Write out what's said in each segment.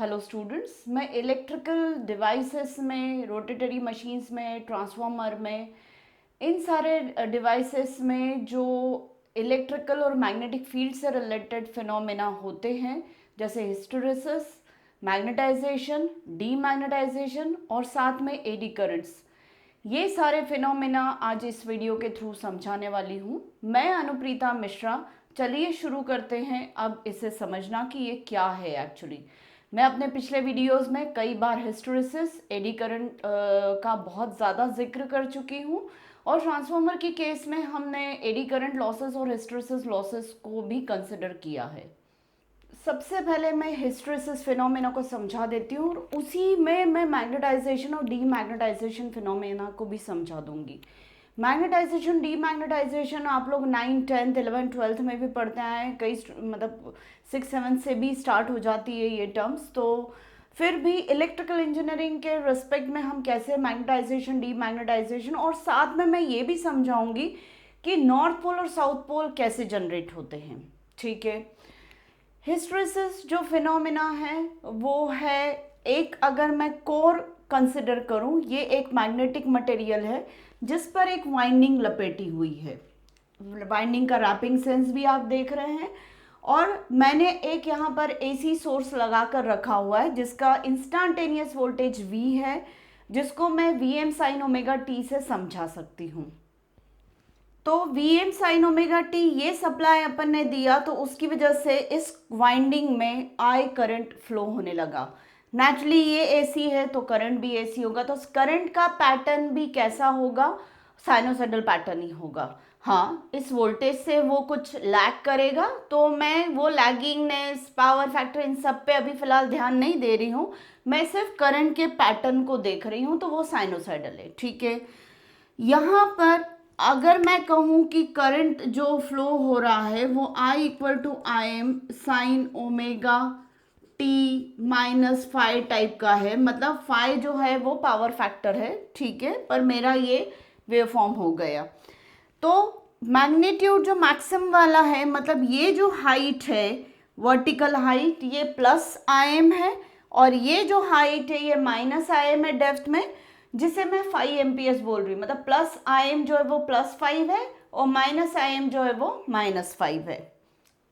Hello students, मैं electrical devices में, rotatory machines में, ट्रांसफार्मर में, इन सारे डिवाइसेस में जो इलेक्ट्रिकल और मैग्नेटिक फील्ड से रिलेटेड फिनोमेना होते हैं, जैसे हिस्टेरेसिस, मैग्नेटाइजेशन, डीमैग्नेटाइजेशन और साथ में एडी करंट्स, ये सारे फिनोमेना आज इस वीडियो के थ्रू समझाने वाली हूँ। मैं अनुप्रीता मिश्रा। चलिए शुरू करते हैं अब इसे समझना कि ये क्या है एक्चुअली। मैं अपने पिछले वीडियोस में कई बार हिस्टेरेसिस, एडी करंट का बहुत ज़्यादा जिक्र कर चुकी हूँ और ट्रांसफार्मर की केस में हमने एडी करंट लॉसेस और हिस्टेरेसिस लॉसेस को भी कंसिडर किया है। सबसे पहले मैं हिस्टेरेसिस फिनोमेना को समझा देती हूँ और उसी में मैं मैग्नेटाइजेशन और डीमैग्नेटाइजेशन फिनोमेना को भी समझा दूंगी। मैग्नेटाइजेशन, डीमैग्नेटाइजेशन आप लोग 9, 10th, 11th, 12th में भी पढ़ते हैं। कई मतलब 6, 7 से भी स्टार्ट हो जाती है ये टर्म्स। तो फिर भी इलेक्ट्रिकल इंजीनियरिंग के रिस्पेक्ट में हम कैसे मैग्नेटाइजेशन, डीमैग्नेटाइजेशन और साथ में मैं ये भी समझाऊंगी कि नॉर्थ पोल और साउथ पोल कैसे जनरेट होते हैं। ठीक है। हिस्टेरेसिस जो फिनोमेना है वो है एक, अगर मैं कोर कंसिडर करूं, ये एक मैग्नेटिक मटेरियल है जिस पर एक वाइंडिंग लपेटी हुई है। वाइंडिंग का रैपिंग सेंस भी आप देख रहे हैं और मैंने एक यहाँ पर एसी सोर्स लगा कर रखा हुआ है जिसका इंस्टेंटेनियस वोल्टेज V है, जिसको मैं Vm साइन ओमेगा t से समझा सकती हूँ। तो Vm साइन ओमेगा t ये सप्लाई अपन ने दिया तो उसकी वजह से इस वाइंडिंग में आई करंट फ्लो होने लगा। नेचुरली ये एसी है तो करंट भी एसी होगा, तो करंट का पैटर्न भी कैसा होगा? साइनोसॉइडल पैटर्न ही होगा। हाँ, इस वोल्टेज से वो कुछ लैग करेगा, तो मैं वो लैगिंगनेस, पावर फैक्टर, इन सब पे अभी फिलहाल ध्यान नहीं दे रही हूँ। मैं सिर्फ करंट के पैटर्न को देख रही हूँ, तो वो साइनोसॉइडल है। ठीक है। यहाँ पर अगर मैं कहूँ कि करंट जो फ्लो हो रहा है वो I equal to I M sine omega T minus five type का है, मतलब फाइव जो है वो पावर फैक्टर है। ठीक है, पर मेरा ये वेव फॉर्म हो गया। तो मैग्नीट्यूड जो मैक्सिमम वाला है, मतलब ये जो हाइट है, वर्टिकल हाइट, ये प्लस आई एम है और ये जो हाइट है ये माइनस आई एम है डेप्थ में, जिसे मैं 5 एम्पियर्स बोल रही हूँ। मतलब प्लस आई एम जो है वो +5 है और माइनस आई एम जो है वो -5 है।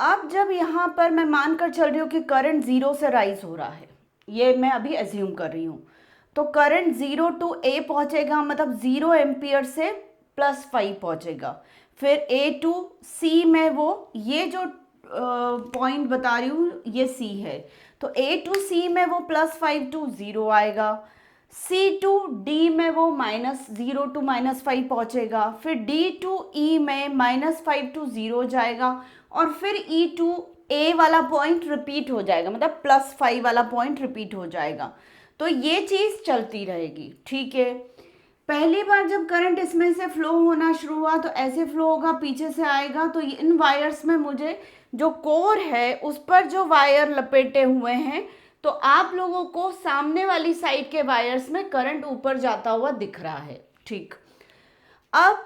अब जब यहाँ पर मैं मानकर चल रही हूँ कि करंट 0 से राइज हो रहा है, ये मैं अभी एज्यूम कर रही हूँ, तो करंट 0 टू A पहुँचेगा, मतलब 0 एम्पियर से +5 पहुँचेगा। फिर A टू C में वो ये जो पॉइंट बता रही हूँ ये C है, तो A टू C में वो +5 टू 0 आएगा। C टू D में वो -0 टू -5 पहुँचेगा। फिर D टू E में -5 टू 0 जाएगा और फिर E टू A वाला पॉइंट रिपीट हो जाएगा, मतलब +5 वाला पॉइंट रिपीट हो जाएगा। तो ये चीज़ चलती रहेगी। ठीक है। पहली बार जब करंट इसमें से फ्लो होना शुरू हुआ तो ऐसे फ्लो होगा, पीछे से आएगा, तो इन वायर्स में मुझे जो कोर है उस पर जो वायर लपेटे हुए हैं, तो आप लोगों को सामने वाली साइड के वायर्स में करंट ऊपर जाता हुआ दिख रहा है। ठीक। अब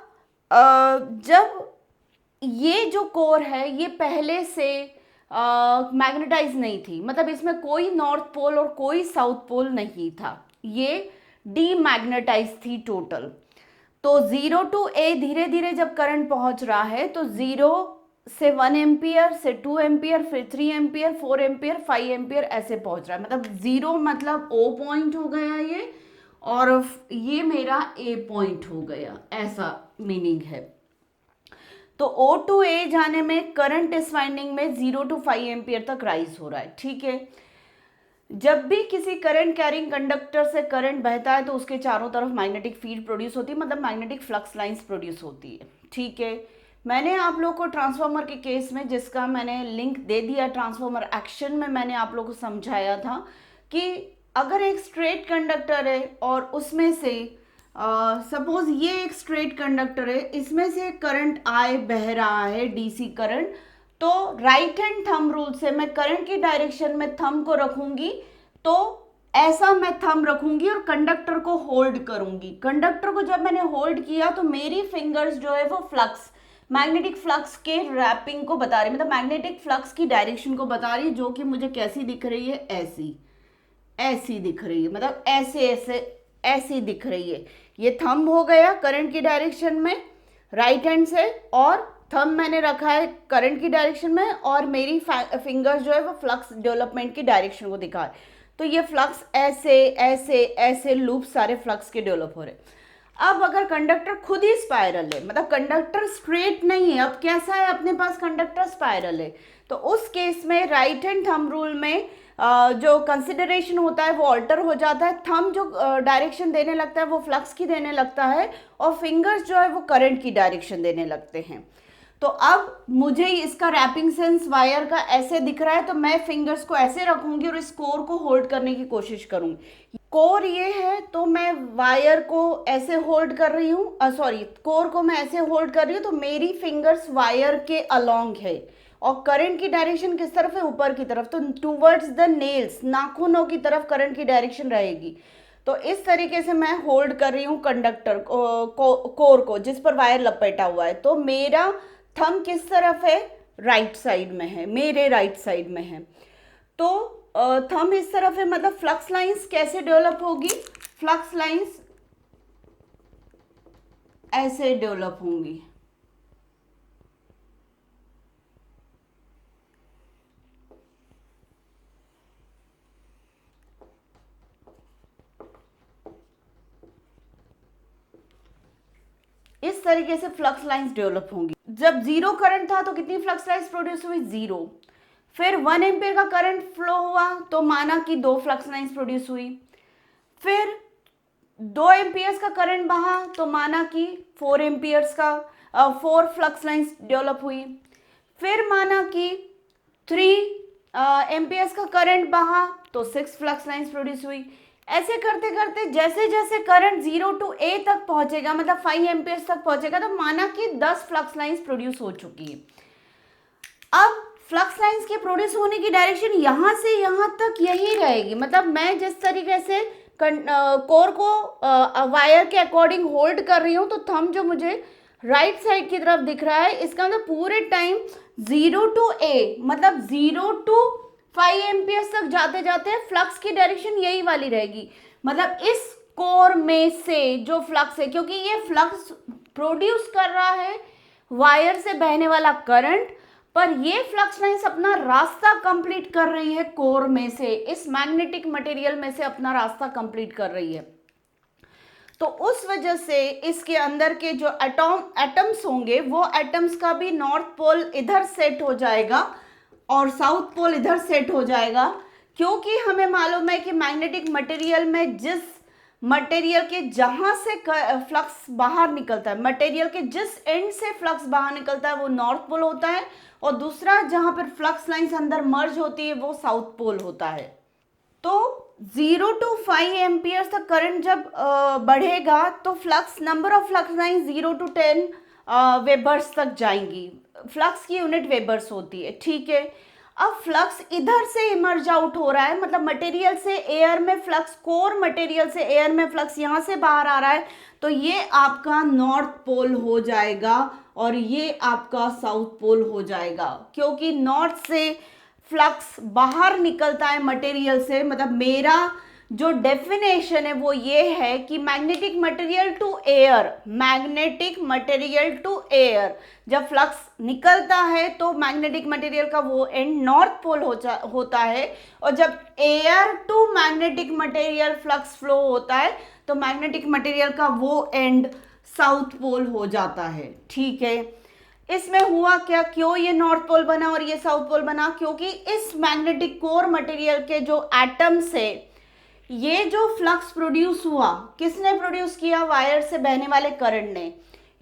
जब ये जो कोर है ये पहले से मैग्नेटाइज नहीं थी, मतलब इसमें कोई नॉर्थ पोल और कोई साउथ पोल नहीं था, ये डीमैग्नेटाइज थी टोटल। तो 0 टू A धीरे धीरे जब करंट पहुंच रहा है तो 0 से 1 एम्पियर, से 2 एम्पियर, फिर 3 एम्पियर, 4 एम्पियर, 5 एम्पियर ऐसे पहुंच रहा है। मतलब 0 मतलब O पॉइंट हो गया ये, और ये मेरा A पॉइंट हो गया, ऐसा मीनिंग है। तो O टू A जाने में करंट इस वाइंडिंग में 0 टू 5 एम्पियर तक राइज हो रहा है। ठीक है। जब भी किसी करंट कैरिंग कंडक्टर से करंट बहता है तो उसके चारों तरफ मैग्नेटिक फील्ड प्रोड्यूस होती है, मतलब मैग्नेटिक फ्लक्स लाइंस प्रोड्यूस होती है। ठीक है। मैंने आप लोग को ट्रांसफार्मर के केस में, जिसका मैंने लिंक दे दिया ट्रांसफार्मर एक्शन में, मैंने आप लोग को समझाया था कि अगर एक स्ट्रेट कंडक्टर है और उसमें से सपोज ये एक स्ट्रेट कंडक्टर है, इसमें से करंट I बह रहा है, डीसी करंट, तो राइट हैंड थंब रूल से मैं करंट की डायरेक्शन में थंब को रखूंगी, तो ऐसा मैं थंब रखूंगी और कंडक्टर को होल्ड करूंगी। कंडक्टर को जब मैंने होल्ड किया तो मेरी फिंगर्स जो है वो फ्लक्स, मैग्नेटिक फ्लक्स के रैपिंग को बता रही है, मतलब मैग्नेटिक फ्लक्स की डायरेक्शन को बता रही है, जो कि मुझे कैसी दिख रही है, ऐसी। ऐसी दिख रही है, मतलब ऐसे ऐसे ऐसी दिख रही है। ये थंब हो गया करंट की डायरेक्शन में राइट हैंड से, और थंब मैंने रखा है करंट की डायरेक्शन में, और मेरी फिंगर्स जो है वो फ्लक्स डेवलपमेंट की डायरेक्शन को दिखा है। तो ये फ्लक्स ऐसे ऐसे ऐसे लूप सारे फ्लक्स के डेवलप हो रहे हैं। अब अगर कंडक्टर खुद ही स्पाइरल है, मतलब कंडक्टर स्ट्रेट नहीं है, अब कैसा है अपने पास, कंडक्टर स्पाइरल है, तो उस केस में राइट हैंड थंब रूल में जो कंसिडरेशन होता है वो ऑल्टर हो जाता है। थंब जो डायरेक्शन देने लगता है वो फ्लक्स की देने लगता है, और फिंगर्स जो है वो करंट की डायरेक्शन देने लगते हैं। तो अब मुझे इसका रैपिंग सेंस वायर का ऐसे दिख रहा है, तो मैं फिंगर्स को ऐसे रखूंगी और इस कोर को होल्ड करने की कोशिश करूंगी। कोर ये है तो मैं वायर को ऐसे होल्ड कर रही हूँ, सॉरी कोर को मैं ऐसे होल्ड कर रही हूँ, तो मेरी फिंगर्स वायर के अलोंग है, और करंट की डायरेक्शन किस तरफ है, ऊपर की तरफ, तो टूवर्ड्स द नेल्स, नाखूनों की तरफ करंट की डायरेक्शन रहेगी। तो इस तरीके से मैं होल्ड कर रही हूँ कंडक्टर कोर को जिस पर वायर लपेटा हुआ है। तो मेरा थंब किस तरफ है, राइट साइड में है, मेरे राइट साइड में है। तो थंब इस तरफ है, मतलब फ्लक्स लाइंस कैसे डेवलप होगी, फ्लक्स लाइंस ऐसे डेवलप होंगी। इस तरीके से फ्लक्स लाइंस डेवलप होंगी। जब जीरो करंट था तो कितनी फ्लक्स लाइंस प्रोड्यूस हुई, जीरो। फिर 1 एम्पियर का करंट फ्लो हुआ तो माना कि 2 फ्लक्स लाइंस प्रोड्यूस हुई। फिर 2 एम्पियर्स का करंट बहा तो माना कि 4 एम्पियर्स का 4 फ्लक्स लाइंस डेवलप हुई। फिर माना कि 3 एम्पियर्स का करंट बहा तो 6 फ्लक्स लाइंस प्रोड्यूस हुई। ऐसे करते करते जैसे जैसे करंट 0 टू ए तक पहुंचेगा, मतलब 5 एम्पियर्स तक पहुंचेगा, तो माना कि 10 फ्लक्स लाइंस प्रोड्यूस हो चुकी है। अब फ्लक्स लाइंस के प्रोड्यूस होने की डायरेक्शन यहां से यहां तक यही रहेगी, मतलब मैं जिस तरीके से कोर को वायर के अकॉर्डिंग होल्ड कर रही हूँ, तो थंब जो मुझे राइट साइड की तरफ दिख रहा है, इसका मतलब पूरे टाइम 0 टू ए, मतलब 0 टू 5 एम्पियर्स तक जाते जाते फ्लक्स की डायरेक्शन यही वाली रहेगी। मतलब इस कोर में से जो फ्लक्स है, क्योंकि ये फ्लक्स प्रोड्यूस कर रहा है वायर से बहने वाला करंट, पर ये फ्लक्स लाइंस अपना रास्ता कंप्लीट कर रही है कोर में से, इस मैग्नेटिक मटेरियल में से अपना रास्ता कंप्लीट कर रही है। तो उस वजह से इसके अंदर के जो एटम्स होंगे, वो एटम्स का भी नॉर्थ पोल इधर सेट हो जाएगा और साउथ पोल इधर सेट हो जाएगा, क्योंकि हमें मालूम है कि मैग्नेटिक मटेरियल में जिस मटेरियल के जहां से फ्लक्स बाहर निकलता है, मटेरियल के जिस एंड से फ्लक्स बाहर निकलता है वो नॉर्थ पोल होता है, और दूसरा जहां पर फ्लक्स लाइंस अंदर मर्ज होती है वो साउथ पोल होता है। तो 0 टू 5 एम्पियर तक करंट जब बढ़ेगा तो flux number of flux line 0 to 10 webers तक जाएंगी। फ्लक्स की यूनिट वेबर्स होती है, ठीक है। अब फ्लक्स इधर से इमर्ज आउट हो रहा है, मतलब मटेरियल से एयर में फ्लक्स, कोर मटेरियल से एयर में फ्लक्स यहां से बाहर आ रहा है, तो ये आपका नॉर्थ पोल हो जाएगा और ये आपका साउथ पोल हो जाएगा, क्योंकि नॉर्थ से फ्लक्स बाहर निकलता है मटेरियल से। मतलब मेरा जो डेफिनेशन है वो ये है कि magnetic material to air, magnetic material to air, जब फ्लक्स निकलता है तो मैग्नेटिक मटेरियल का वो एंड नॉर्थ पोल होता है, और जब air to magnetic material flux flow होता है तो मैग्नेटिक मटेरियल का वो एंड साउथ पोल हो जाता है, ठीक है। इसमें हुआ क्या, क्यों ये नॉर्थ पोल बना और ये साउथ पोल बना, क्योंकि इस मैग्नेटिक कोर मटेरियल के जो एटम्स है, ये जो फ्लक्स प्रोड्यूस हुआ, किसने प्रोड्यूस किया, वायर से बहने वाले करंट ने।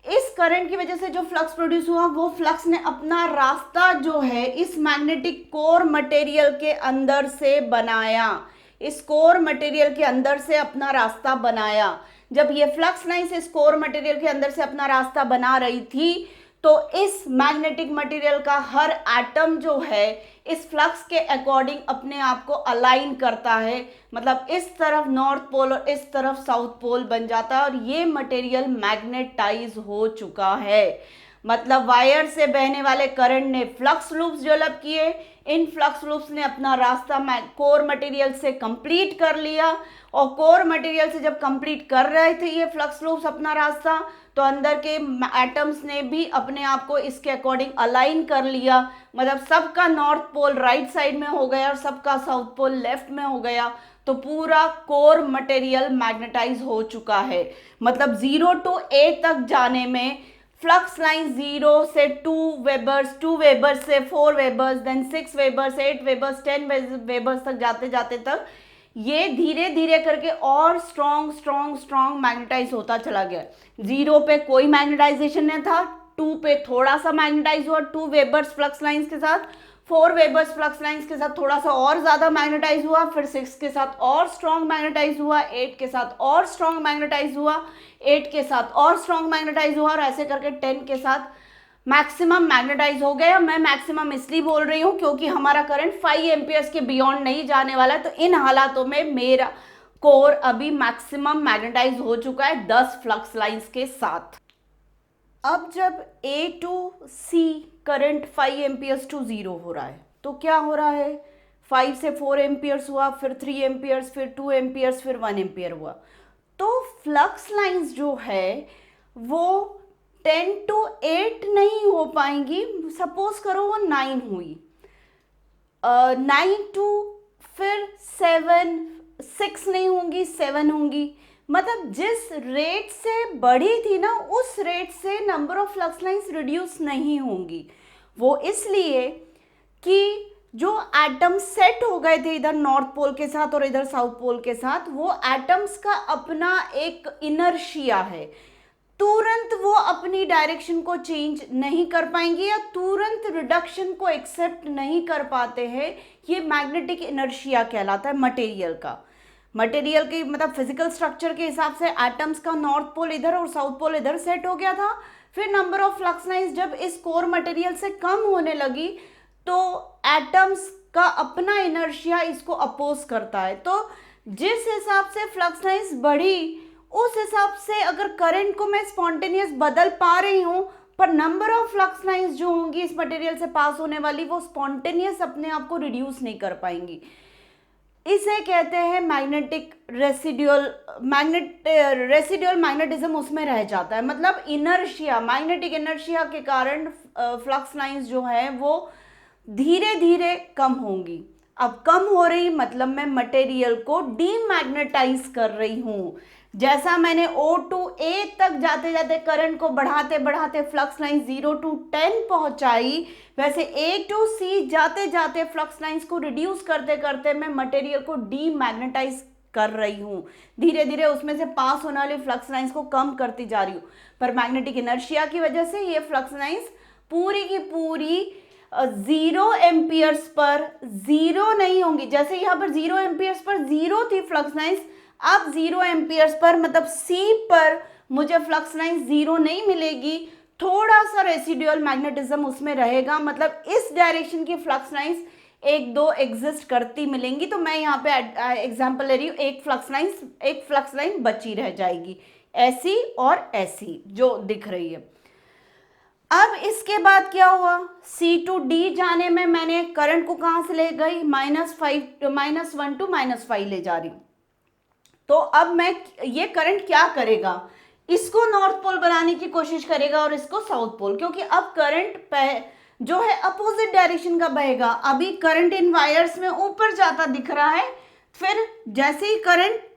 इस करंट की वजह से जो फ्लक्स प्रोड्यूस हुआ, वो फ्लक्स ने अपना रास्ता जो है इस मैग्नेटिक कोर मटेरियल के अंदर से बनाया, इस कोर मटेरियल के अंदर से अपना रास्ता बनाया। जब ये फ्लक्स लाइंस इस कोर मटेरियल के अंदर से अपना रास्ता बना रही थी, तो इस मैग्नेटिक मटेरियल का हर एटम जो है इस फ्लक्स के अकॉर्डिंग अपने आप को अलाइन करता है, मतलब इस तरफ नॉर्थ पोल और इस तरफ साउथ पोल बन जाता है, और ये मटेरियल मैग्नेटाइज हो चुका है। मतलब वायर से बहने वाले करंट ने फ्लक्स लूप्स डेवलप किए, इन फ्लक्स लूप्स ने अपना रास्ता कोर मटेरियल से कंप्लीट कर लिया, और कोर मटेरियल से जब कंप्लीट कर रहे थे ये फ्लक्स लूप्स अपना रास्ता, तो अंदर के एटम्स ने भी अपने आप को इसके अकॉर्डिंग अलाइन कर लिया, मतलब सबका नॉर्थ पोल राइट साइड में हो गया और सबका साउथ पोल लेफ्ट में हो गया, तो पूरा कोर मटेरियल मैग्नेटाइज हो चुका है। मतलब 0 to A तक जाने में फ्लक्स लाइन 0 से 2 वेबर्स, 2 वेबर्स से 4 webers, then 6 webers, 8 webers, 10 webers तक जाते जाते तक ये धीरे धीरे करके और स्ट्रॉन्ग स्ट्रॉन्ग स्ट्रॉन्ग मैग्नेटाइज होता चला गया। 0 पे कोई मैग्नेटाइजेशन नहीं था, 2 पे थोड़ा सा मैग्नेटाइज हुआ 2 वेबर्स फ्लक्स लाइंस के साथ, 4 वेबर्स फ्लक्स लाइंस के साथ थोड़ा सा और ज्यादा मैग्नेटाइज हुआ, फिर 6 के साथ और स्ट्रॉन्ग मैग्नेटाइज हुआ, 8 के साथ और स्ट्रॉन्ग मैग्नेटाइज हुआ, 8 के साथ और स्ट्रॉन्ग मैग्नेटाइज हुआ, और ऐसे करके 10 के साथ मैक्सिमम मैग्नेटाइज हो गया। मैं मैक्सिमम इसलिए बोल रही हूँ क्योंकि हमारा करंट 5 एम्पियर्स के बियॉन्ड नहीं जाने वाला है, तो इन हालातों में मेरा कोर अभी मैक्सिमम मैग्नेटाइज हो चुका है 10 फ्लक्स लाइंस के साथ। अब जब A to C current 5 amperes to 0 हो रहा है, तो क्या हो रहा है, 5 से 4 एम्पियर्स हुआ, फिर 3 एम्पियर्स, फिर 2 एम्पियर्स, फिर 1 एम्पियर हुआ, तो फ्लक्स लाइंस जो है वो 10 to 8 नहीं हो पाएंगी, सपोज करो वो 9 हुई, 9 टू फिर 7, 6 नहीं होंगी, 7 होंगी, मतलब जिस रेट से बढ़ी थी ना उस रेट से number of flux lines reduce नहीं होंगी। वो इसलिए कि जो एटम सेट हो गए थे इधर नॉर्थ पोल के साथ और इधर साउथ पोल के साथ, वो एटम्स का अपना एक इनर्शिया है, तुरंत वो अपनी डायरेक्शन को चेंज नहीं कर पाएंगे या तुरंत रिडक्शन को एक्सेप्ट नहीं कर पाते हैं। ये मैग्नेटिक इनर्शिया कहलाता है मटेरियल का। मटेरियल के मतलब फिजिकल स्ट्रक्चर के हिसाब से एटम्स का नॉर्थ पोल इधर और साउथ पोल इधर सेट हो गया था, फिर नंबर ऑफ फ्लक्स लाइंस जब इस कोर मटेरियल से कम होने लगी तो एटम्स का अपना इनर्शिया इसको अपोज करता है, तो जिस हिसाब से फ्लक्स लाइंस बढ़ी उस हिसाब से अगर करंट को मैं स्पॉन्टेनियस बदल पा रही हूँ, पर नंबर ऑफ फ्लक्स लाइंस जो होंगी इस मटेरियल से पास होने वाली वो स्पॉन्टेनियस अपने आप को रिड्यूस नहीं कर पाएंगी। इसे कहते हैं मैग्नेटिक रेसिडुअल मैग्नेटिज्म उसमें रह जाता है, मतलब इनर्शिया, मैग्नेटिक इनर्शिया के कारण फ्लक्स लाइंस जो है वो धीरे धीरे कम होंगी। अब कम हो रही मतलब मैं मटेरियल को डीमैग्नेटाइज कर रही हूँ। जैसा मैंने O टू A तक जाते जाते करंट को बढ़ाते बढ़ाते फ्लक्स लाइन 0 to 10 पहुंचाई, वैसे A टू C जाते जाते फ्लक्स लाइंस को रिड्यूस करते करते मैं मटेरियल को डीमैग्नेटाइज कर रही हूँ, धीरे धीरे उसमें से पास होने वाली फ्लक्स लाइंस को कम करती जा रही हूँ। पर मैग्नेटिक इनर्शिया की वजह से ये फ्लक्स लाइंस पूरी की पूरी 0 एम्पियर्स पर 0 नहीं होंगी। जैसे यहाँ पर 0 एम्पियर्स पर 0 थी फ्लक्स लाइंस, अब 0 एम्पियर्स पर मतलब C पर मुझे फ्लक्स लाइंस 0 नहीं मिलेगी, थोड़ा सा रेसिडुअल मैग्नेटिज्म उसमें रहेगा, मतलब इस डायरेक्शन की फ्लक्स लाइंस 1-2 एग्जिस्ट करती मिलेंगी। तो मैं यहाँ पे एग्जांपल ले रही हूँ, एक फ्लक्स लाइन बची रह जाएगी, ऐसी और ऐसी जो दिख रही है। अब इसके बाद क्या हुआ, C टू D जाने में मैंने करंट को कहाँ से ले गई, -1 to -5 ले जा रही हूँ। तो अब मैं ये करंट क्या करेगा, इसको नॉर्थ पोल बनाने की कोशिश करेगा और इसको साउथ पोल, क्योंकि अब करंट जो है अपोजिट डायरेक्शन का बहेगा। अभी करंट इन वायर्स में ऊपर जाता दिख रहा है, फिर जैसे ही करंट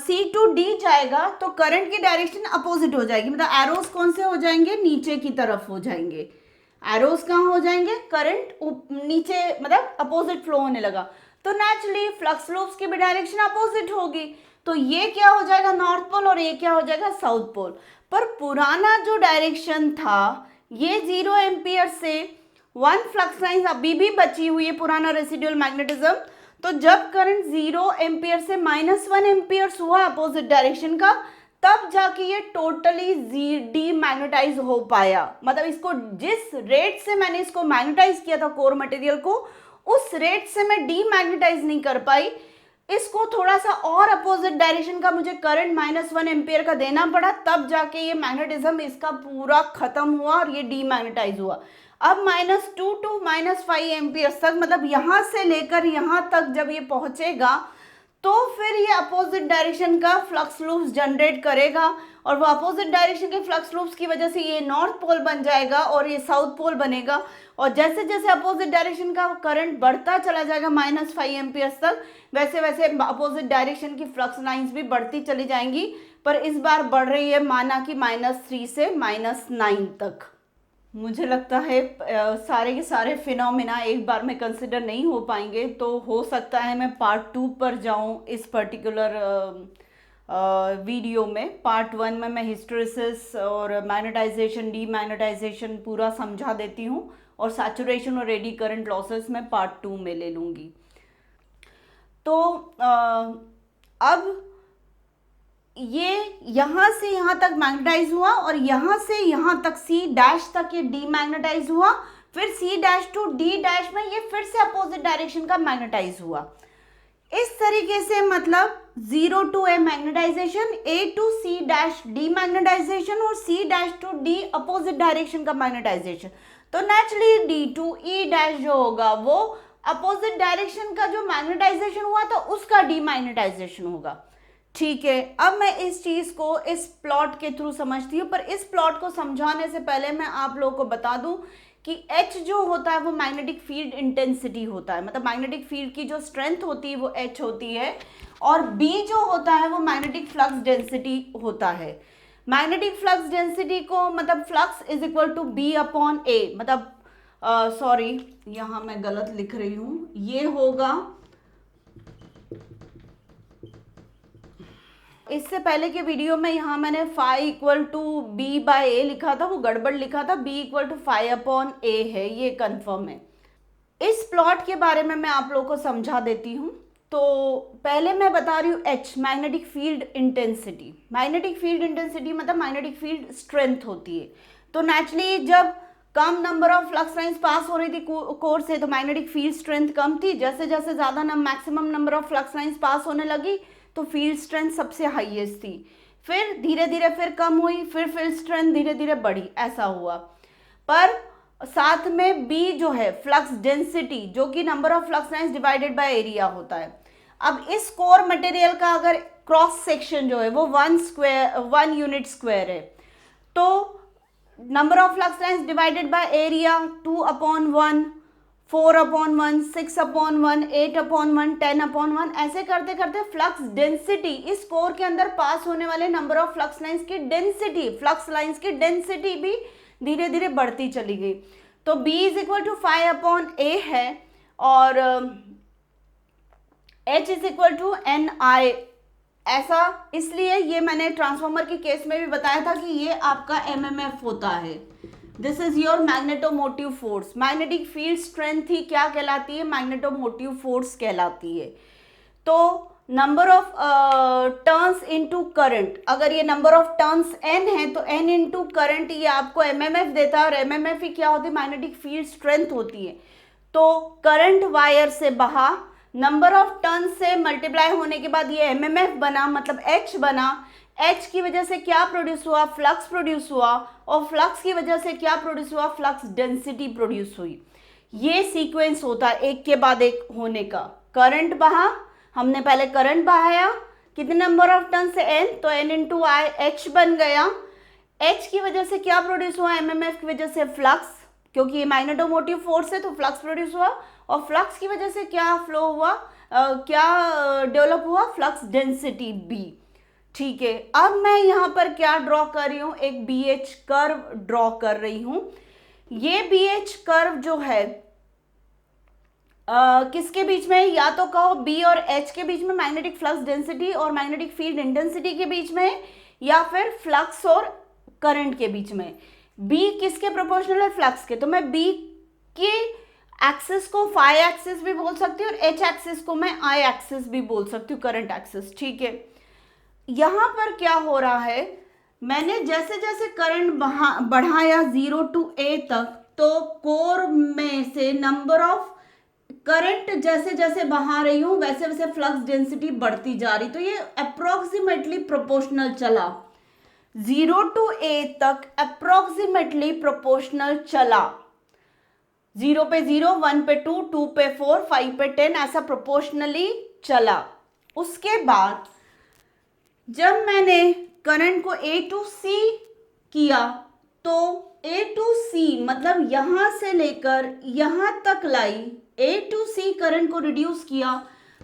C टू D जाएगा तो करंट की डायरेक्शन अपोजिट हो जाएगी, मतलब एरोस कौन से हो जाएंगे, नीचे की तरफ हो जाएंगे। एरोस कहाँ हो जाएंगे, करंट नीचे मतलब अपोजिट फ्लो होने लगा, तो नेचुरली फ्लक्स लूप्स की भी डायरेक्शन अपोजिट होगी, तो ये क्या हो जाएगा नॉर्थ पोल और ये क्या हो जाएगा साउथ पोल। पर पुराना जो डायरेक्शन था ये 0 एम्पियर से 1 फ्लक्स लाइन अभी भी बची हुई है, पुराना रेसिडुअल मैग्नेटिज्म। तो जब करंट 0 एम्पियर से -1 एम्पियर्स हुआ अपोजिट डायरेक्शन का, तब जाके ये टोटली डीमैग्नेटाइज हो पाया, मतलब इसको जिस रेट से मैंने इसको मैग्नेटाइज किया था कोर मटेरियल को, उस रेट से मैं डीमैग्नेटाइज नहीं कर पाई, इसको थोड़ा सा और अपोजिट डायरेक्शन का मुझे करंट -1 एम्पियर का देना पड़ा, तब जाके ये मैग्नेटिज्म इसका पूरा खत्म हुआ और ये डीमैग्नेटाइज हुआ। अब -2 to -5 एम्पियर तक, मतलब यहाँ से लेकर यहाँ तक जब ये पहुंचेगा तो फिर ये अपोजिट डायरेक्शन का फ्लक्स लूप्स जनरेट करेगा, और वो अपोजिट डायरेक्शन के फ्लक्स लूप्स की वजह से ये नॉर्थ पोल बन जाएगा और ये साउथ पोल बनेगा। और जैसे जैसे अपोजिट डायरेक्शन का करंट बढ़ता चला जाएगा -5 एम्पियर्स तक, वैसे वैसे अपोजिट डायरेक्शन की फ्लक्स लाइंस भी बढ़ती चली जाएंगी, पर इस बार बढ़ रही है माना कि -3 से -9 तक। मुझे लगता है सारे के सारे फिनोमिना एक बार में कंसिडर नहीं हो पाएंगे, तो हो सकता है मैं पार्ट 2 पर जाऊं इस पर्टिकुलर वीडियो में। पार्ट 1 में मैं हिस्टेरिसिस और मैग्नेटाइजेशन डीमैग्नेटाइजेशन पूरा समझा देती हूँ, और सैचुरेशन और एडी करंट लॉसेस में पार्ट 2 में ले लूँगी। तो अब ये यहाँ से यहाँ तक मैग्नेटाइज हुआ और यहाँ से यहाँ तक C' तक ये डीमैग्नेटाइज हुआ, फिर C' टू D' में ये फिर से अपोजिट डायरेक्शन का मैग्नेटाइज हुआ। इस तरीके से मतलब 0 to A magnetization, A to C' demagnetization और C' to D opposite direction का मैग्नेटाइजेशन। तो नेचुरली D to E' जो होगा वो अपोजिट डायरेक्शन का जो मैग्नेटाइजेशन हुआ तो उसका डीमैग्नेटाइजेशन होगा। ठीक है, अब मैं इस चीज को इस प्लॉट के थ्रू समझती हूँ, पर इस प्लॉट को समझाने से पहले मैं आप लोगों को बता दूं कि H जो होता है वो मैग्नेटिक फील्ड इंटेंसिटी होता है, मतलब मैग्नेटिक फील्ड की जो स्ट्रेंथ होती है वो H होती है, और B जो होता है वो मैग्नेटिक फ्लक्स डेंसिटी होता है। मैग्नेटिक फ्लक्स डेंसिटी को मतलब flux is equal to B upon A, मतलब सॉरी यहाँ मैं गलत लिख रही हूँ, ये होगा, इससे पहले के वीडियो में यहाँ मैंने phi equal to B by A लिखा था, वो गड़बड़ लिखा था, B equal to phi upon A है, ये कंफर्म है। इस प्लॉट के बारे में मैं आप लोगों को समझा देती हूँ। तो पहले मैं बता रही हूँ H magnetic field intensity. Magnetic field intensity मतलब मैग्नेटिक फील्ड स्ट्रेंथ होती है। तो नेचुरली जब कम नंबर ऑफ फ्लक्स लाइंस पास हो रही थी कोर से तो मैग्नेटिक फील्ड स्ट्रेंथ कम थी, जैसे जैसे ज़्यादा maximum number of flux lines pass होने लगी तो फील्ड स्ट्रेंथ सबसे हाईएस्ट थी, फिर धीरे धीरे फिर कम हुई, फिर फील्ड स्ट्रेंथ धीरे धीरे बढ़ी, ऐसा हुआ। पर साथ में B जो है फ्लक्स डेंसिटी, जो कि number of flux lines divided by area होता है। अब इस कोर मटेरियल का अगर क्रॉस सेक्शन जो है वो 1 यूनिट स्क्वायर है, तो number of flux lines divided by area 2/1, 4/1, 6/1, 8/1, 10/1, ऐसे करते करते फ्लक्स डेंसिटी, इस कोर के अंदर पास होने वाले नंबर ऑफ फ्लक्स लाइंस की डेंसिटी, फ्लक्स लाइंस की डेंसिटी भी धीरे धीरे बढ़ती चली गई। तो B is equal to phi upon A है, और H is equal to NI। ऐसा इसलिए, ये मैंने ट्रांसफार्मर के केस में भी बताया था कि ये आपका MMF होता है, this is your magnetomotive force. Magnetic field strength ही क्या कहलाती है, मैग्नेटोमोटिव फोर्स कहलाती है। तो number of turns into current, अगर ये नंबर ऑफ टर्न्स n है तो n इनटू करंट ये आपको MMF देता है, और MMF ही क्या होती है, मैग्नेटिक फील्ड स्ट्रेंथ होती है। तो करंट वायर से बहा, नंबर ऑफ टर्न से मल्टीप्लाई होने के बाद ये MMF बना, मतलब H बना, H की वजह से क्या प्रोड्यूस हुआ, फ्लक्स प्रोड्यूस हुआ, और फ्लक्स की वजह से क्या प्रोड्यूस हुआ, फ्लक्स डेंसिटी प्रोड्यूस हुई। ये सीक्वेंस होता है एक के बाद एक होने का। करंट बहा, हमने पहले करंट बहाया, कितने नंबर ऑफ टर्न से n, तो n इंटू आई H बन गया। H की वजह से क्या प्रोड्यूस हुआ, MMF की वजह से फ्लक्स, क्योंकि ये मैग्नेटोमोटिव फोर्स है तो फ्लक्स प्रोड्यूस हुआ, और फ्लक्स की वजह से क्या फ्लो हुआ, क्या डेवलप हुआ, फ्लक्स डेंसिटी B। ठीक है, अब मैं यहाँ पर क्या ड्रॉ कर रही हूँ, एक BH कर्व ड्रॉ कर रही हूँ। ये BH कर्व जो है किसके बीच में, या तो कहो B और H के बीच में, मैग्नेटिक फ्लक्स डेंसिटी और मैग्नेटिक फील्ड इंटेंसिटी के बीच में, या फिर फ्लक्स और करंट के बीच में। B किसके प्रोपोर्शनल है, फ्लक्स के, तो मैं B के एक्सिस को फाई एक्सिस भी बोल सकती हूँ और H एक्सिस को मैं I एक्सिस भी बोल सकती हूँ, करंट एक्सिस। ठीक है, यहाँ पर क्या हो रहा है, मैंने जैसे जैसे करंट बढ़ाया 0 to A तक, तो कोर में से नंबर ऑफ करंट जैसे जैसे बहा रही हूं वैसे वैसे फ्लक्स डेंसिटी बढ़ती जा रही, तो ये अप्रोक्सीमेटली प्रोपोर्शनल चला, 0 to a तक अप्रोक्सीमेटली प्रोपोर्शनल चला। 0 पे 0, 1 पे 2, 2 पे 4, 5 पे 10, ऐसा प्रोपोर्शनली चला। उसके बाद जब मैंने करंट को A to C किया तो A to C मतलब यहां से लेकर यहां तक लाई, A to C करंट को रिड्यूस किया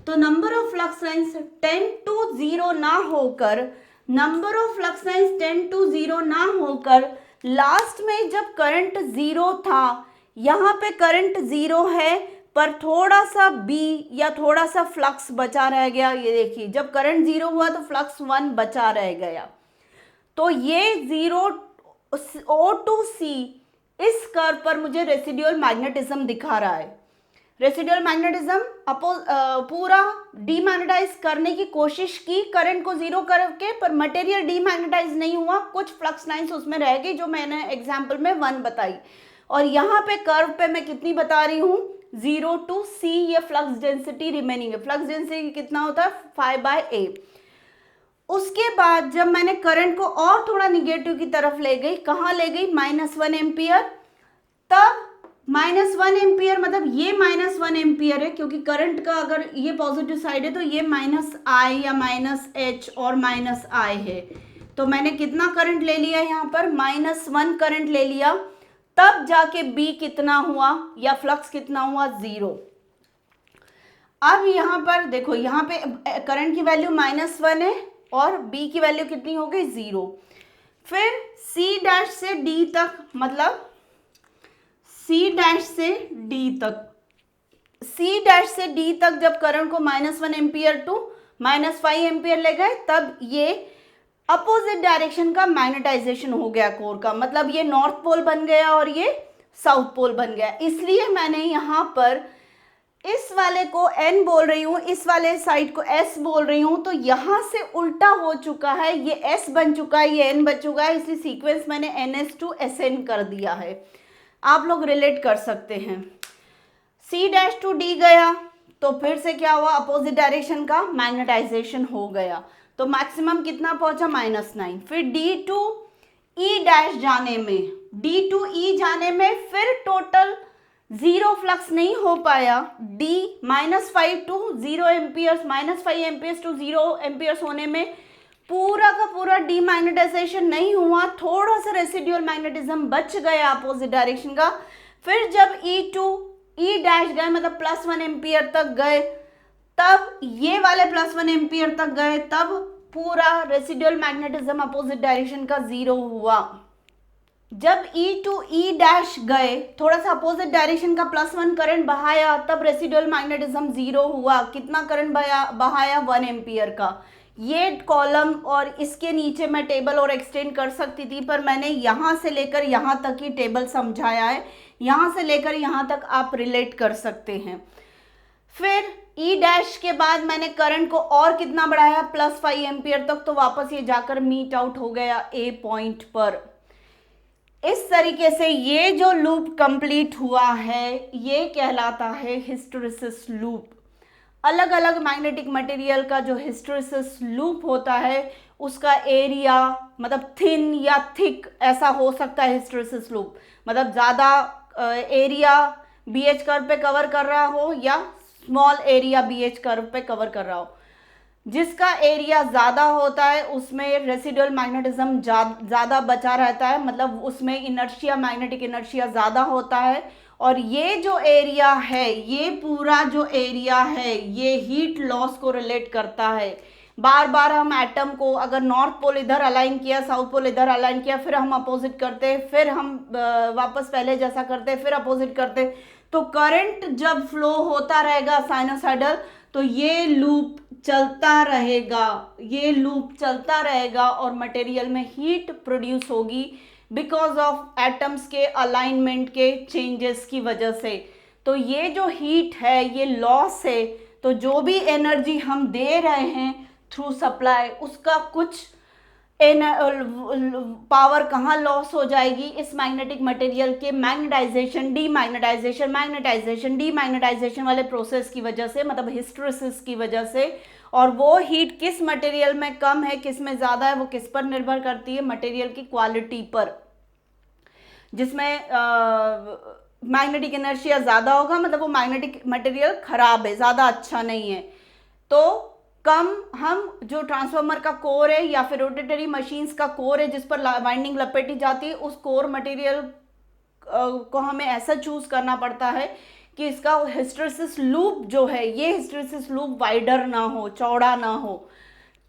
तो number of flux lines 10 to 0 ना होकर, number of flux lines 10 to 0 ना होकर लास्ट में जब करंट 0 था, यहाँ पे करंट 0 है पर थोड़ा सा B या थोड़ा सा फ्लक्स बचा रह गया। ये देखिए जब करंट 0 हुआ तो फ्लक्स 1 बचा रह गया। तो ये 0 O to C इस कर्व पर मुझे रेसिडुअल मैग्नेटिज्म दिखा रहा है। रेसिडुअल मैग्नेटिज्म पूरा डीमैग्नेटाइज करने की कोशिश की करंट को 0 करके, पर मटेरियल डीमैग्नेटाइज नहीं हुआ, कुछ फ्लक्स लाइंस उसमें रह गई जो मैंने एग्जाम्पल में 1 बताई। और यहाँ पे कर्व पे मैं कितनी बता रही हूँ, 0 to C ये फ्लक्स डेंसिटी रिमेनिंग है। फ्लक्स डेंसिटी कितना होता है, 5/A। उसके बाद जब मैंने करंट को और थोड़ा निगेटिव की तरफ ले गई, कहाँ ले गई, -1 एम्पियर, तब -1 एम्पियर मतलब ये -1 एम्पियर है, क्योंकि करंट का अगर ये पॉजिटिव साइड है तो ये -I या -H और -I है। तो मैंने कितना करंट ले लिया यहाँ पर, -1 करंट ले लिया, तब जाके B कितना हुआ या फ्लक्स कितना हुआ, 0। अब यहाँ पर देखो, यहाँ पे करंट की वैल्यू -1 है और B की वैल्यू कितनी हो गई, 0। फिर C' से D तक, मतलब C' से D तक, C' से D तक जब करंट को -1 एम्पियर टू -5 एम्पियर ले गए, तब ये अपोजिट डायरेक्शन का मैग्नेटाइजेशन हो गया कोर का, मतलब ये नॉर्थ पोल बन गया और ये साउथ पोल बन गया। इसलिए मैंने यहाँ पर इस वाले को N बोल रही हूँ, इस वाले साइड को S बोल रही हूँ, तो यहाँ से उल्टा हो चुका है, ये S बन चुका है, ये N बन चुका है, इसलिए सीक्वेंस मैंने NS to SN कर दिया है। आप लोग रिलेट कर सकते हैं। C' to D गया तो फिर से क्या हुआ, अपोजिट डायरेक्शन का मैग्नेटाइजेशन हो गया, तो मैक्सिमम कितना पहुंचा, -9। फिर D to E' जाने में, D to E जाने में फिर टोटल 0 फ्लक्स नहीं हो पाया। D -5 to 0 amperes, -5 amperes to 0 amperes होने में पूरा का पूरा डीमैग्नेटाइजेशन नहीं हुआ, थोड़ा सा रेसिडुअल मैग्नेटिज्म बच गया अपोजिट डायरेक्शन का। फिर जब E to E' गए, मतलब +1 एम्पियर तक गए, तब ये वाले +1 एम्पियर तक गए, तब पूरा रेसिडुअल मैग्नेटिज्म अपोजिट डायरेक्शन का 0 हुआ। जब E to E' गए, थोड़ा सा अपोजिट डायरेक्शन का +1 करंट बहाया, तब रेसिडुअल मैग्नेटिज्म 0 हुआ। कितना करंट बहाया, 1 एम्पियर का। ये कॉलम और इसके नीचे मैं टेबल और एक्सटेंड कर सकती थी, पर मैंने यहाँ से लेकर यहाँ तक ही टेबल समझाया है, यहाँ से लेकर यहाँ तक आप रिलेट कर सकते हैं। फिर E' के बाद मैंने करंट को और कितना बढ़ाया, +5 एम्पियर तक, तो वापस ये जाकर मीट आउट हो गया A पॉइंट पर। इस तरीके से ये जो लूप कंप्लीट हुआ है, ये कहलाता है हिस्टैरिसीस लूप। अलग अलग मैग्नेटिक मटेरियल का जो हिस्टैरिसीस लूप होता है, उसका एरिया मतलब थिन या थिक ऐसा हो सकता है। हिस्टैरिसीस लूप मतलब ज़्यादा एरिया BH कर्व पे कवर कर रहा हो या स्मॉल एरिया BH कर्व पे कवर कर रहा हो। जिसका एरिया ज़्यादा होता है उसमें रेसिडुअल मैग्नेटिज्म ज़्यादा बचा रहता है, मतलब उसमें इनर्शिया, मैग्नेटिक इनर्शिया ज़्यादा होता है। और ये जो एरिया है, ये पूरा जो एरिया है, ये हीट लॉस को रिलेट करता है। बार बार हम एटम को अगर नॉर्थ पोल इधर अलाइन किया, साउथ पोल इधर अलाइन किया, फिर हम अपोजिट करते, फिर हम वापस पहले जैसा करते, फिर अपोजिट करते, तो करंट जब फ्लो होता रहेगा साइनोसाइडल, तो ये लूप चलता रहेगा, ये लूप चलता रहेगा और मटेरियल में हीट प्रोड्यूस होगी बिकॉज ऑफ एटम्स के अलाइनमेंट के चेंजेस की वजह से। तो ये जो हीट है, ये लॉस है। तो जो भी एनर्जी हम दे रहे हैं थ्रू सप्लाई, उसका कुछ इन पावर कहाँ लॉस हो जाएगी, इस मैग्नेटिक मटेरियल के मैग्नेटाइजेशन डीमैग्नेटाइजेशन मैग्नेटाइजेशन डीमैग्नेटाइजेशन वाले प्रोसेस की वजह से, मतलब हिस्टेरेसिस की वजह से। और वो हीट किस मटेरियल में कम है, किस में ज़्यादा है, वो किस पर निर्भर करती है, मटेरियल की क्वालिटी पर। जिसमें मैग्नेटिक इनर्शिया ज़्यादा होगा, मतलब वो मैग्नेटिक मटेरियल खराब है, ज़्यादा अच्छा नहीं है। तो कम हम जो ट्रांसफार्मर का कोर है या फिर रोटेटरी मशीन्स का कोर है जिस पर वाइंडिंग लपेटी जाती है, उस कोर मटेरियल को हमें ऐसा चूज करना पड़ता है कि इसका हिस्टेरेसिस लूप जो है, ये हिस्टेरेसिस लूप वाइडर ना हो, चौड़ा ना हो,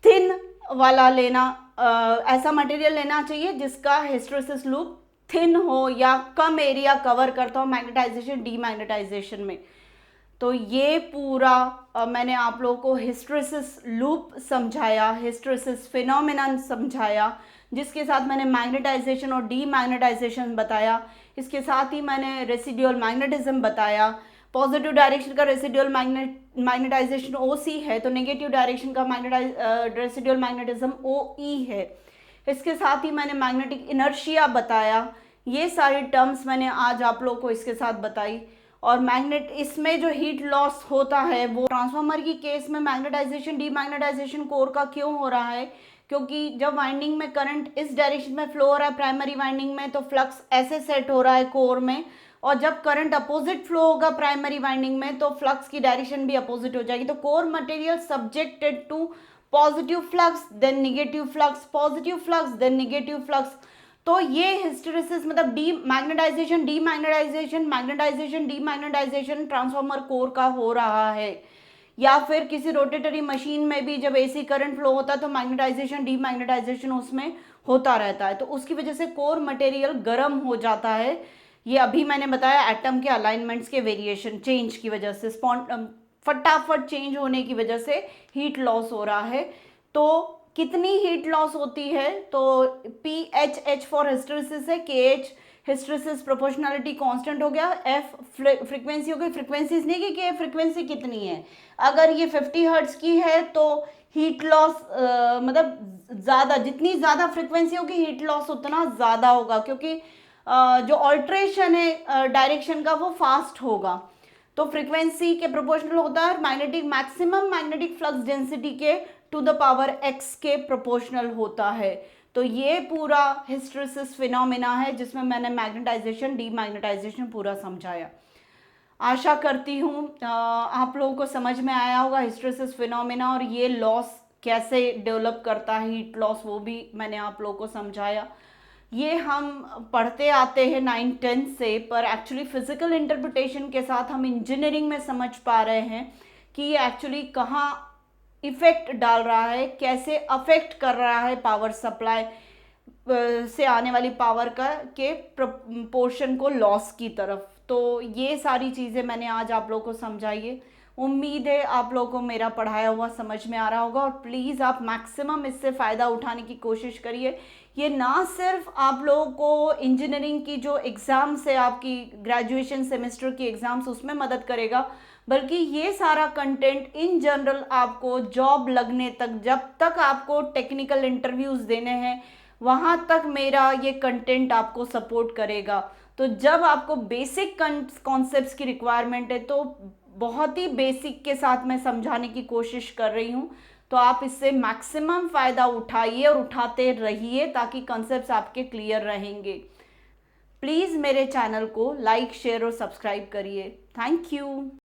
थिन वाला लेना, ऐसा मटेरियल लेना चाहिए जिसका हिस्टेरेसिस लूप थिन हो या कम एरिया कवर करता हो मैग्नेटाइजेशन डीमैग्नेटाइजेशन में। तो ये पूरा मैंने आप लोगों को हिस्टेरेसिस लूप समझाया, हिस्टेरेसिस फिनोमेनन समझाया, जिसके साथ मैंने मैग्नेटाइजेशन और डीमैग्नेटाइजेशन बताया। इसके साथ ही मैंने रेसिडुअल मैग्नेटिज्म बताया। पॉजिटिव डायरेक्शन का रेसिडुअल मैग्नेटाइजेशन OC है, तो नेगेटिव डायरेक्शन का रेसिडुअल मैग्नेटिज्म OE है। इसके साथ ही मैंने मैग्नेटिक इनर्शिया बताया। ये सारी टर्म्स मैंने आज आप लोगों को इसके साथ बताई। और मैग्नेट इसमें जो हीट लॉस होता है वो ट्रांसफार्मर की केस में मैग्नेटाइजेशन डीमैग्नेटाइजेशन कोर का क्यों हो रहा है, क्योंकि जब वाइंडिंग में करंट इस डायरेक्शन में फ्लो हो रहा है प्राइमरी वाइंडिंग में, तो फ्लक्स ऐसे सेट हो रहा है कोर में, और जब करंट अपोजिट फ्लो होगा प्राइमरी वाइंडिंग में तो फ्लक्स की डायरेक्शन भी अपोजिट हो जाएगी। तो core material subjected to positive flux then negative flux, positive flux then negative flux. तो ये हिस्टेरेसिस मतलब demagnetization demagnetization magnetization demagnetization transformer core का हो रहा है। या फिर किसी रोटेटरी मशीन में भी जब AC करंट फ्लो होता है तो मैग्नेटाइजेशन डीमैग्नेटाइजेशन उसमें होता रहता है, तो उसकी वजह से कोर मटेरियल गर्म हो जाता है। ये अभी मैंने बताया एटम के अलाइनमेंट्स के वेरिएशन चेंज की वजह से, फटाफट चेंज होने की वजह से हीट लॉस हो रहा है। तो कितनी हीट लॉस होती है, तो PH फॉर हिस्टेरेसिस है, KH हिस्टेरेसिस प्रोपोर्शनलिटी कांस्टेंट हो गया, F फ्रीक्वेंसी हो गई। फ्रीक्वेंसीज नहीं कि फ्रीक्वेंसी कितनी है, अगर ये 50 हर्ट्ज की है तो हीट लॉस मतलब ज़्यादा, जितनी ज़्यादा फ्रीक्वेंसी होगी हीट लॉस उतना ज़्यादा होगा, क्योंकि जो ऑल्ट्रेशन है डायरेक्शन का वो फास्ट होगा। तो फ्रीक्वेंसी के प्रोपोर्शनल होता है, magnetic maximum magnetic flux density के टू द पावर x के प्रोपोर्शनल होता है। तो ये पूरा हिस्टेरेसिस फिनोमेना है जिसमें मैंने मैग्नेटाइजेशन डीमैग्नेटाइजेशन पूरा समझाया। आशा करती हूँ आप लोगों को समझ में आया होगा हिस्टेरेसिस फिनोमेना, और ये लॉस कैसे डेवलप करता है, हीट लॉस, वो भी मैंने आप लोगों को समझाया। ये हम पढ़ते आते हैं 9-10 से, पर एक्चुअली फिजिकल इंटरप्रिटेशन के साथ हम इंजीनियरिंग में समझ पा रहे हैं कि ये एक्चुअली कहाँ इफेक्ट डाल रहा है, कैसे अफेक्ट कर रहा है पावर सप्लाई से आने वाली पावर का के पोर्शन को लॉस की तरफ। तो ये सारी चीज़ें मैंने आज आप लोगों को समझाई है। उम्मीद है आप लोगों को मेरा पढ़ाया हुआ समझ में आ रहा होगा, और प्लीज़ आप मैक्सिमम इससे फ़ायदा उठाने की कोशिश करिए। ये ना सिर्फ आप लोगों को इंजीनियरिंग की जो एग्ज़ाम्स है, आपकी ग्रेजुएशन सेमेस्टर की एग्ज़ाम्स, उसमें मदद करेगा, बल्कि ये सारा कंटेंट इन जनरल आपको जॉब लगने तक, जब तक आपको टेक्निकल इंटरव्यूज़ देने हैं वहाँ तक मेरा ये कंटेंट आपको सपोर्ट करेगा। तो जब आपको बेसिक कॉन्सेप्ट्स की रिक्वायरमेंट है तो बहुत ही बेसिक के साथ मैं समझाने की कोशिश कर रही हूँ, तो आप इससे मैक्सिमम फ़ायदा उठाइए और उठाते रहिए ताकि कॉन्सेप्ट्स आपके क्लियर रहेंगे। प्लीज़ मेरे चैनल को लाइक शेयर और सब्सक्राइब करिए। Thank you.